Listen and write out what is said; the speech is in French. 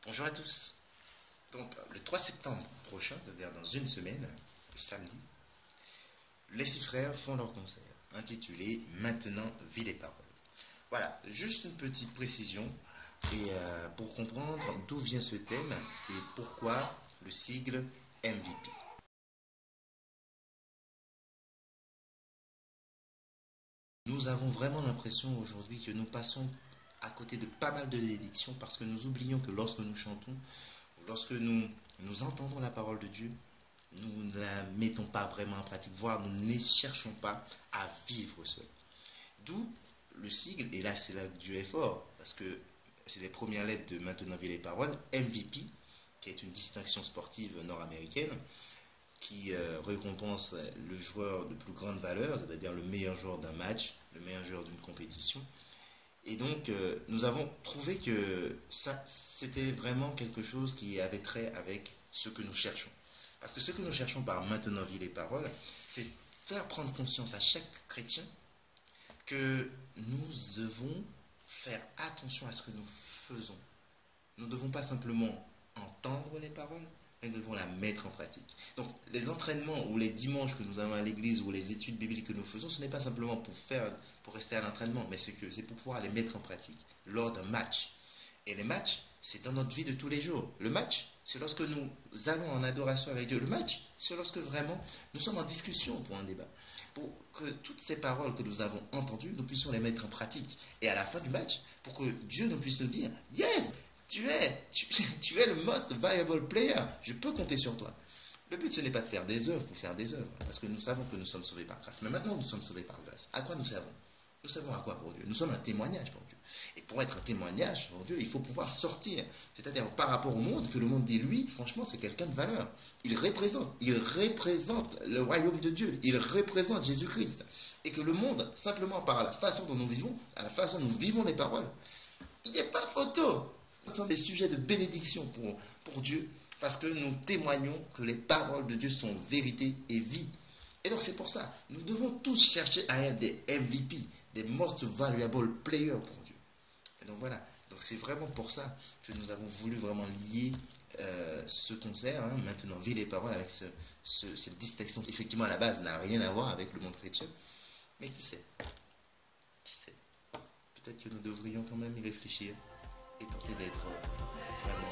Bonjour à tous. Donc, le 3 septembre prochain, c'est-à-dire dans une semaine, le samedi, les six frères font leur concert intitulé Maintenant, vie les paroles. Voilà, juste une petite précision et pour comprendre d'où vient ce thème et pourquoi le sigle MVP. Nous avons vraiment l'impression aujourd'hui que nous passons à côté de pas mal de bénédictions parce que nous oublions que lorsque nous chantons, lorsque nous entendons la parole de Dieu, nous ne la mettons pas vraiment en pratique, voire nous ne cherchons pas à vivre cela. D'où le sigle, et là c'est là que Dieu est fort, parce que c'est les premières lettres de Maintenant vie les paroles, MVP, qui est une distinction sportive nord-américaine, qui récompense le joueur de plus grande valeur, c'est-à-dire le meilleur joueur d'un match, le meilleur joueur d'une compétition. Et donc, nous avons trouvé que ça, c'était vraiment quelque chose qui avait trait avec ce que nous cherchons. Parce que ce que nous cherchons par Maintenant vie les paroles, c'est faire prendre conscience à chaque chrétien que nous devons faire attention à ce que nous faisons. Nous ne devons pas simplement entendre les paroles, mais nous devons la mettre en pratique. Donc, les entraînements ou les dimanches que nous avons à l'église ou les études bibliques que nous faisons, ce n'est pas simplement pour rester à l'entraînement, mais c'est pour pouvoir les mettre en pratique lors d'un match. Et les matchs, c'est dans notre vie de tous les jours. Le match, c'est lorsque nous allons en adoration avec Dieu. Le match, c'est lorsque vraiment nous sommes en discussion pour un débat. Pour que toutes ces paroles que nous avons entendues, nous puissions les mettre en pratique. Et à la fin du match, pour que Dieu nous puisse nous dire « Yes, tu es le most valuable player. Je peux compter sur toi. » Le but, ce n'est pas de faire des œuvres pour faire des œuvres, parce que nous savons que nous sommes sauvés par grâce. Mais maintenant, nous sommes sauvés par grâce. À quoi nous servons? Nous servons à quoi pour Dieu? Nous sommes un témoignage pour Dieu. Et pour être un témoignage pour Dieu, il faut pouvoir sortir. C'est-à-dire par rapport au monde, que le monde dit, lui, franchement, c'est quelqu'un de valeur. Il représente le royaume de Dieu. Il représente Jésus-Christ. Et que le monde, simplement par la façon dont nous vivons, à la façon dont nous vivons les paroles, il n'y a pas photo. Ce sont des sujets de bénédiction pour Dieu, parce que nous témoignons que les paroles de Dieu sont vérité et vie. Et donc c'est pour ça, nous devons tous chercher à être des MVP, des most valuable players pour Dieu. Et donc voilà, donc c'est vraiment pour ça que nous avons voulu vraiment lier ce concert, Maintenant vie les paroles, avec cette distinction qui effectivement à la base n'a rien à voir avec le monde chrétien. Mais qui sait? Peut-être que nous devrions quand même y réfléchir et tenter d'être vraiment